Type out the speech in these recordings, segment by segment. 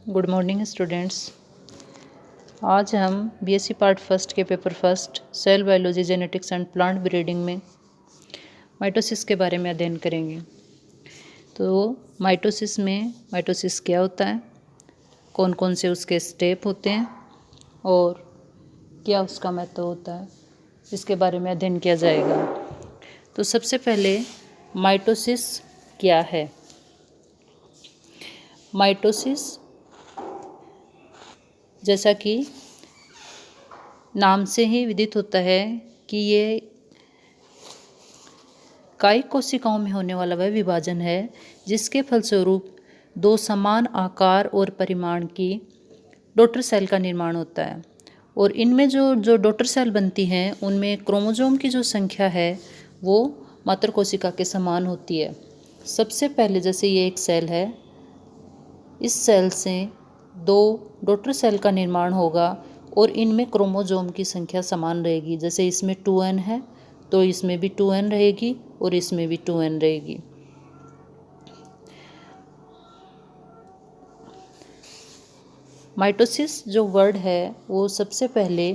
Good morning students. आज हम BSc part first के paper first cell biology genetics and plant breeding में mitosis के बारे में अध्ययन करेंगे। तो माइटोसिस क्या होता है, कौन कौन से उसके स्टेप होते हैं और क्या उसका महत्व होता है, इसके बारे में अध्ययन किया जाएगा। तो सबसे पहले माइटोसिस क्या है। माइटोसिस जैसा कि नाम से ही विदित होता है कि ये कायिक कोशिकाओं में होने वाला वह विभाजन है जिसके फलस्वरूप दो समान आकार और परिमाण की डॉटर सेल का निर्माण होता है। और इनमें जो डॉटर सेल बनती हैं उनमें क्रोमोसोम की जो संख्या है वो मातृ कोशिका के समान होती है। सबसे पहले जैसे ये एक सेल है, इस सेल से दो डॉटर सेल का निर्माण होगा और इनमें क्रोमोसोम की संख्या समान रहेगी। जैसे इसमें 2n है तो इसमें भी 2n रहेगी और इसमें भी 2n रहेगी। माइटोसिस जो वर्ड है वो सबसे पहले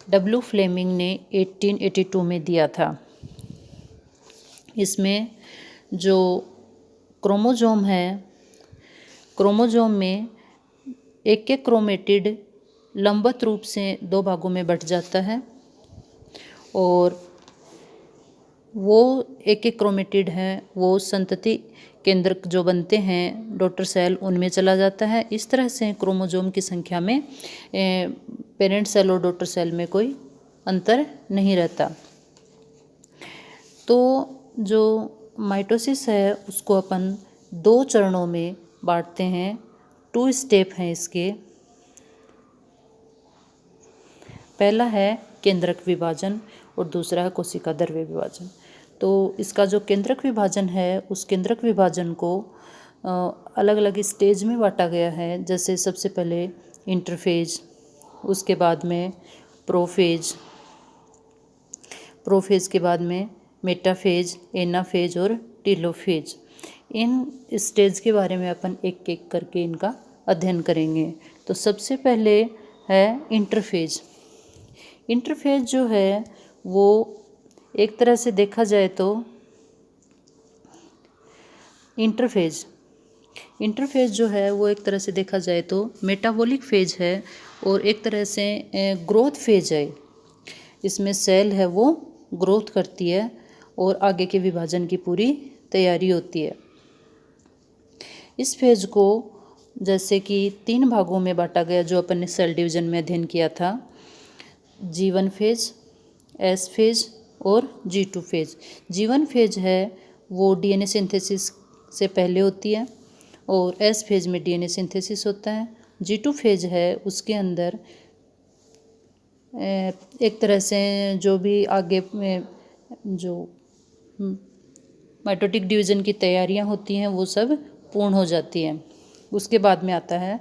डब्ल्यू फ्लेमिंग ने 1882 में दिया था। इसमें जो क्रोमोसोम है, क्रोमोसोम में एक एक क्रोमेटिड लंबवत रूप से दो भागों में बंट जाता है और वो एक एक क्रोमेटिड है वो संतति केंद्र जो बनते हैं डॉटर सेल उनमें चला जाता है। इस तरह से क्रोमोसोम की संख्या में पेरेंट सेल और डॉटर सेल में कोई अंतर नहीं रहता। तो जो माइटोसिस है उसको अपन दो चरणों में बांटते हैं, 2 स्टेप हैं इसके। पहला है केंद्रक विभाजन और दूसरा है कोशिका द्रव्य विभाजन। तो इसका जो केंद्रक विभाजन है उस केंद्रक विभाजन को अलग अलग स्टेज में बांटा गया है। जैसे सबसे पहले इंटरफेज, उसके बाद में प्रोफेज, प्रोफेज के बाद में मेटाफेज, एनाफेज और टीलोफेज। इन स्टेज के बारे में अपन एक एक करके इनका अध्ययन करेंगे। तो सबसे पहले है इंटरफेज। इंटरफेज जो है वो एक तरह से देखा जाए तो इंटरफेज जो है वो एक तरह से देखा जाए तो मेटाबॉलिक फेज है और एक तरह से ग्रोथ फेज है। इसमें सेल है वो ग्रोथ करती है और आगे के विभाजन की पूरी तैयारी होती है। इस फेज को जैसे कि 3 भागों में बांटा गया जो अपन ने सेल डिवीजन में अध्ययन किया था, G1 फेज, S फेज और G2 फेज। G1 फेज है वो डीएनए सिंथेसिस से पहले होती है और S फेज में डीएनए सिंथेसिस होता है। G2 फेज है उसके अंदर एक तरह से जो भी आगे में जो माइटोटिक डिवीज़न की तैयारियां होती हैं वो सब पूर्ण हो जाती हैं। उसके बाद में आता है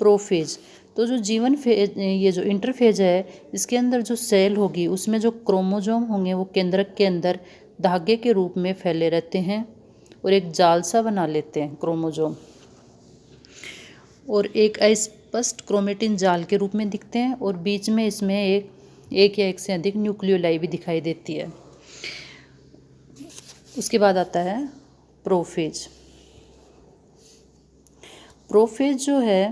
प्रोफेज। तो जो G1 फेज, ये जो इंटरफेज है इसके अंदर जो सेल होगी उसमें जो क्रोमोसोम होंगे वो केंद्रक के अंदर धागे के रूप में फैले रहते हैं और एक जाल सा बना लेते हैं क्रोमोसोम, और एक अस्पष्ट क्रोमेटिन जाल के रूप में दिखते हैं और बीच में इसमें एक या एक से अधिक न्यूक्लियोलाई भी दिखाई देती है। उसके बाद आता है प्रोफेज। प्रोफेज जो है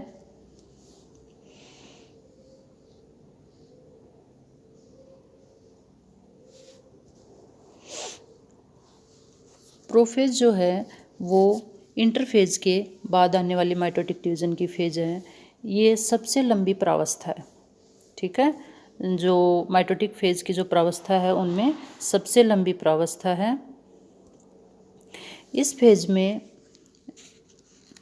प्रोफेज जो है वो इंटरफेज के बाद आने वाली माइटोटिक डिवीज़न की फेज है। ये सबसे लंबी प्रावस्था है, ठीक है। जो माइटोटिक फेज की जो प्रावस्था है उनमें सबसे लंबी प्रावस्था है। इस फेज में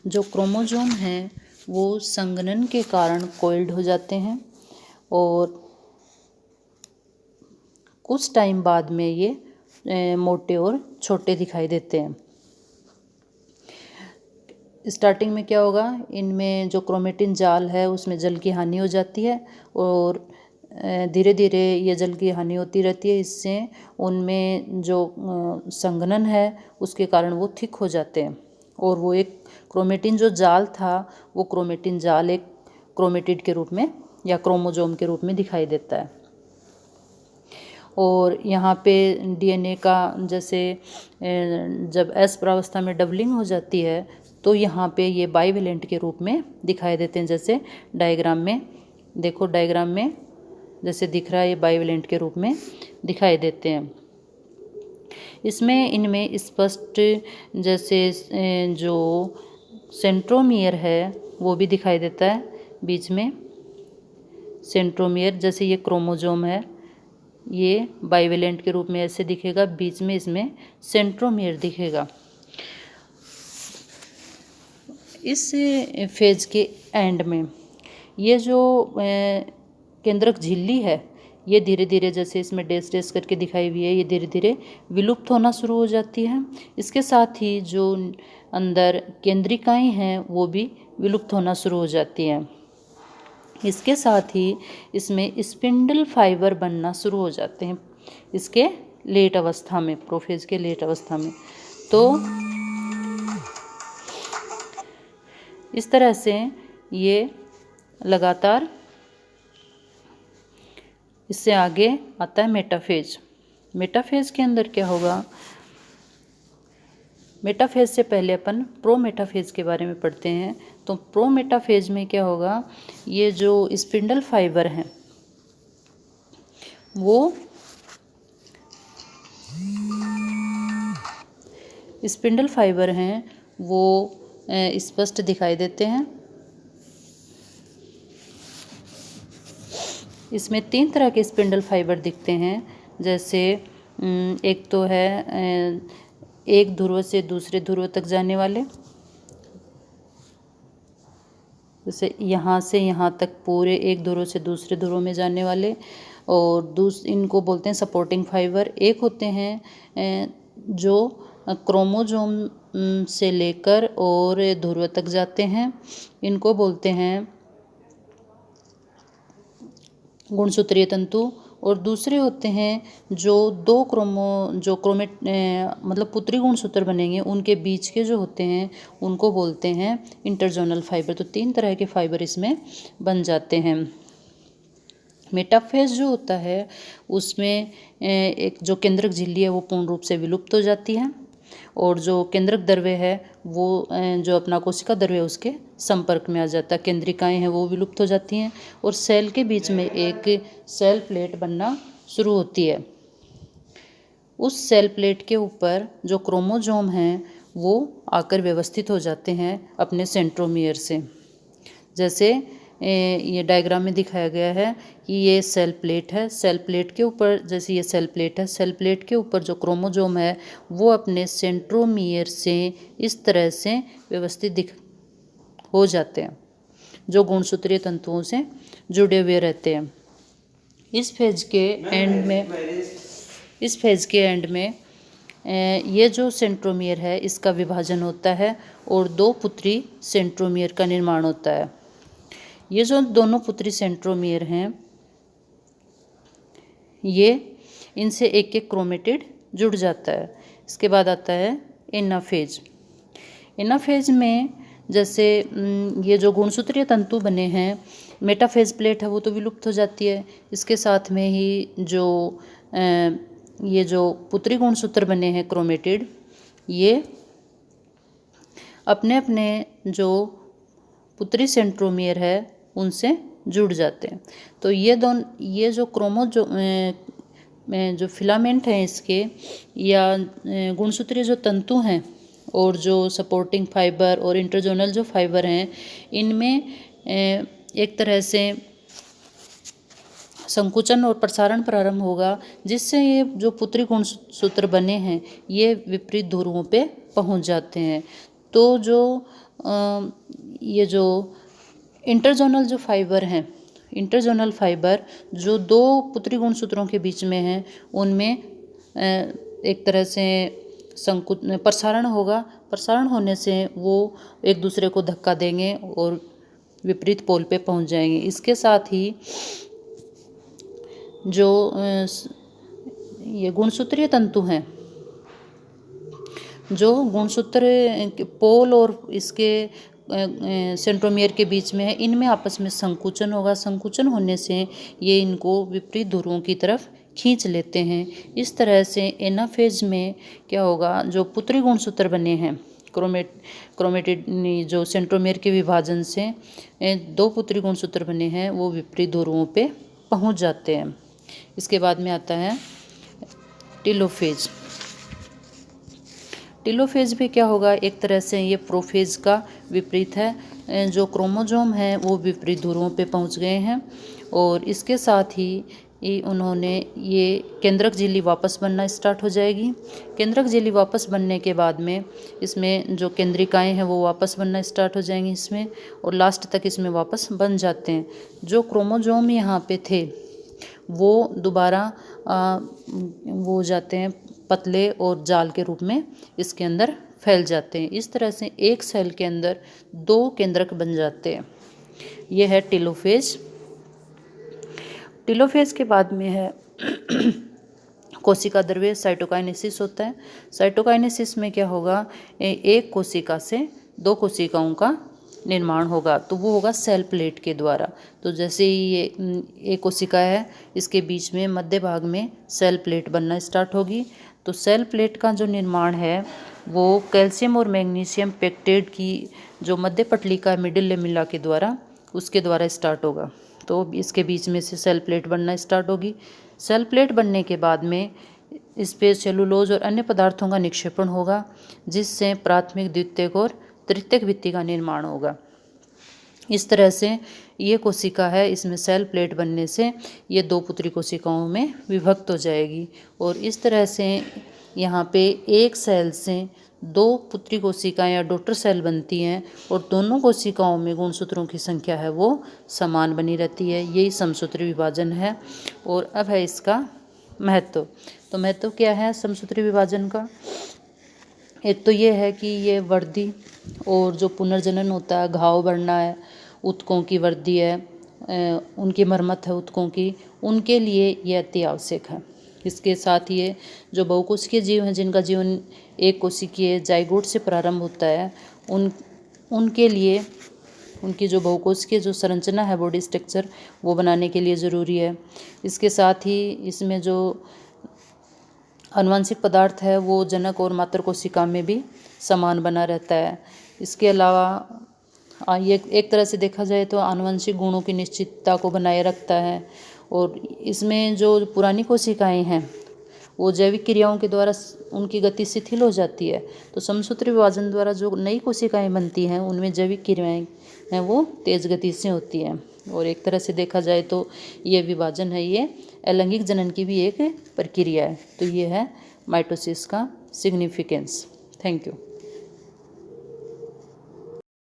जो क्रोमोसोम हैं वो संघनन के कारण कोइल्ड हो जाते हैं और कुछ टाइम बाद में ये मोटे और छोटे दिखाई देते हैं। स्टार्टिंग में क्या होगा, इनमें जो क्रोमेटिन जाल है उसमें जल की हानि हो जाती है और धीरे धीरे ये जल की हानि होती रहती है। इससे उनमें जो संघनन है उसके कारण वो थिक हो जाते हैं और वो एक क्रोमेटिन जो जाल था वो क्रोमेटिन जाल एक क्रोमेटिड के रूप में या क्रोमोजोम के रूप में दिखाई देता है। और यहाँ पे डीएनए का जैसे जब एस प्रावस्था में डबलिंग हो जाती है तो यहाँ पे ये बाइवेलेंट के रूप में दिखाई देते हैं। जैसे डायग्राम में देखो, डायग्राम में जैसे दिख रहा है ये बाइवेलेंट के रूप में दिखाई देते हैं। इसमें इनमें स्पष्ट जैसे जो सेंट्रोमियर है वो भी दिखाई देता है बीच में। सेंट्रोमियर जैसे ये क्रोमोजोम है, ये बाइवेलेंट के रूप में ऐसे दिखेगा, बीच में इसमें सेंट्रोमियर दिखेगा। इस फेज के एंड में ये जो केंद्रक झिल्ली है ये धीरे धीरे, जैसे इसमें डैश डैश करके दिखाई हुई है, ये धीरे धीरे विलुप्त होना शुरू हो जाती है। इसके साथ ही जो अंदर केंद्रिकाएं हैं वो भी विलुप्त होना शुरू हो जाती हैं। इसके साथ ही इसमें स्पिंडल फाइबर बनना शुरू हो जाते हैं इसके लेट अवस्था में, प्रोफेज के लेट अवस्था में। तो इस तरह से ये लगातार, इससे आगे आता है मेटाफेज। मेटाफेज के अंदर क्या होगा, मेटाफेज से पहले अपन प्रोमेटाफेज के बारे में पढ़ते हैं। तो प्रोमेटाफेज में क्या होगा, ये जो स्पिंडल फाइबर हैं वो स्पिंडल फाइबर हैं वो स्पष्ट दिखाई देते हैं। इसमें 3 तरह के स्पिंडल फाइबर दिखते हैं। जैसे एक तो है एक ध्रुव से दूसरे ध्रुव तक जाने वाले, जैसे यहाँ से यहाँ तक पूरे एक ध्रुव से दूसरे ध्रुव में जाने वाले, और इनको बोलते हैं सपोर्टिंग फाइबर। एक होते हैं जो क्रोमोजोम से लेकर और ध्रुव तक जाते हैं, इनको बोलते हैं गुणसूत्रीय तंतु। और दूसरे होते हैं जो मतलब पुत्री गुणसूत्र बनेंगे उनके बीच के जो होते हैं उनको बोलते हैं इंटरजोनल फाइबर। तो 3 तरह के फाइबर इसमें बन जाते हैं। मेटाफेज जो होता है उसमें एक जो केंद्रक झिल्ली है वो पूर्ण रूप से विलुप्त हो जाती है, और जो केंद्रक द्रव्य है वो जो अपना कोशिका द्रव्य है उसके संपर्क में आ जाता है। केंद्रिकाएं हैं वो विलुप्त हो जाती हैं और सेल के बीच में एक सेल प्लेट बनना शुरू होती है। उस सेल प्लेट के ऊपर जो क्रोमोजोम हैं वो आकर व्यवस्थित हो जाते हैं अपने सेंट्रोमियर से। जैसे ये डायग्राम में दिखाया गया है कि ये सेल प्लेट है। सेल प्लेट के ऊपर, जैसे ये सेल प्लेट है, सेल प्लेट के ऊपर जो क्रोमोजोम है वो अपने सेंट्रोमियर से इस तरह से व्यवस्थित हो जाते हैं, जो गुणसूत्रीय तंतुओं से जुड़े हुए रहते हैं। इस फेज के एंड में ये जो सेंट्रोमियर है इसका विभाजन होता है और 2 पुत्री सेंट्रोमियर का निर्माण होता है। ये जो दोनों पुत्री सेंट्रोमियर हैं ये इनसे एक एक क्रोमेटिड जुड़ जाता है। इसके बाद आता है एनाफेज। एनाफेज में जैसे ये जो गुणसूत्रीय तंतु बने हैं, मेटाफेज प्लेट है वो तो विलुप्त हो जाती है। इसके साथ में ही जो ये जो पुत्री गुणसूत्र बने हैं क्रोमेटिड, ये अपने अपने जो पुत्री सेंट्रोमियर है उनसे जुड़ जाते हैं। तो ये जो जो फिलामेंट हैं इसके या गुणसूत्रीय जो तंतु हैं और जो सपोर्टिंग फाइबर और इंटरजोनल जो फाइबर हैं, इनमें एक तरह से संकुचन और प्रसारण प्रारंभ होगा, जिससे ये जो पुत्री गुणसूत्र बने हैं ये विपरीत ध्रुवों पे पहुंच जाते हैं। तो जो ये जो इंटरजोनल जो फाइबर हैं, इंटरजोनल फाइबर जो 2 पुत्री गुणसूत्रों के बीच में हैं, उनमें एक तरह से प्रसारण होगा। प्रसारण होने से वो एक दूसरे को धक्का देंगे और विपरीत पोल पे पहुंच जाएंगे। इसके साथ ही जो ये गुणसूत्रीय तंतु हैं जो गुणसूत्र पोल और इसके सेंट्रोमियर के बीच में है, इनमें आपस में संकुचन होगा। संकुचन होने से ये इनको विपरीत ध्रुवों की तरफ खींच लेते हैं। इस तरह से एनाफेज में क्या होगा, जो पुत्री गुणसूत्र बने हैं क्रोमेटिड जो सेंट्रोमियर के विभाजन से दो पुत्री गुणसूत्र बने हैं वो विपरीत ध्रुवों पे पहुंच जाते हैं। इसके बाद में आता है टेलोफेज। टेलोफेज भी क्या होगा, एक तरह से ये प्रोफेज का विपरीत है। जो क्रोमोजोम है वो विपरीत ध्रुवों पे पहुंच गए हैं और इसके साथ ही उन्होंने ये केंद्रक झिल्ली वापस बनना स्टार्ट हो जाएगी। केंद्रक झिल्ली वापस बनने के बाद में इसमें जो केंद्रिकाएं हैं वो वापस बनना स्टार्ट हो जाएंगी इसमें, और लास्ट तक इसमें वापस बन जाते हैं। जो क्रोमोजोम यहाँ पे थे वो दोबारा वो हो जाते हैं पतले और जाल के रूप में इसके अंदर फैल जाते हैं। इस तरह से एक सेल के अंदर दो केंद्रक बन जाते हैं। यह है टेलोफेज। टेलोफेज के बाद में है कोशिका द्रव्य, साइटोकाइनेसिस होता है। साइटोकाइनेसिस में क्या होगा, एक कोशिका से दो कोशिकाओं का निर्माण होगा, तो वो होगा सेल प्लेट के द्वारा। तो जैसे ही ये एक कोशिका है, इसके बीच में मध्य भाग में सेल प्लेट बनना स्टार्ट होगी। तो सेल प्लेट का जो निर्माण है वो कैल्शियम और मैग्नीशियम पेक्टेट की जो मध्य पटलिका मिडिल लेमिला के द्वारा उसके द्वारा स्टार्ट होगा। तो इसके बीच में से सेल प्लेट बनना स्टार्ट होगी। सेल प्लेट बनने के बाद में इस पे सेलुलोज और अन्य पदार्थों का निक्षेपण होगा, जिससे प्राथमिक, द्वितीयक और तृतीयक भित्ति का निर्माण होगा। इस तरह से ये कोशिका है, इसमें सेल प्लेट बनने से ये दो पुत्री कोशिकाओं में विभक्त हो जाएगी और इस तरह से यहाँ पे एक सेल से दो पुत्री कोशिकाएं या डॉटर सेल बनती हैं और दोनों कोशिकाओं में गुणसूत्रों की संख्या है वो समान बनी रहती है। यही समसूत्री विभाजन है। और अब है इसका महत्व। तो महत्व क्या है समसूत्री विभाजन का? एक तो ये है कि ये वृद्धि और जो पुनर्जनन होता है, घाव बढ़ना है, ऊतकों की वृद्धि है, उनकी मरम्मत है ऊतकों की, उनके लिए ये अति आवश्यक है। इसके साथ ये जो बहुकोशिकीय जीव हैं जिनका जीवन एक कोशिकीय जाइगोट से प्रारंभ होता है, उनके लिए उनकी जो बहुकोशिकीय जो संरचना है, बॉडी स्ट्रक्चर, वो बनाने के लिए ज़रूरी है। इसके साथ ही इसमें जो आनुवंशिक पदार्थ है वो जनक और मातृ कोशिका में भी समान बना रहता है। इसके अलावा ये एक तरह से देखा जाए तो आनुवंशिक गुणों की निश्चितता को बनाए रखता है और इसमें जो पुरानी कोशिकाएं हैं वो जैविक क्रियाओं के द्वारा उनकी गति शिथिल हो जाती है। तो समसूत्री विभाजन द्वारा जो नई कोशिकाएं बनती हैं उनमें जैविक क्रियाएं हैं वो तेज़ गति से होती हैं। और एक तरह से देखा जाए तो ये विभाजन है, ये अलैंगिक जनन की भी एक प्रक्रिया है। तो ये है माइटोसिस का सिग्निफिकेंस। Thank you.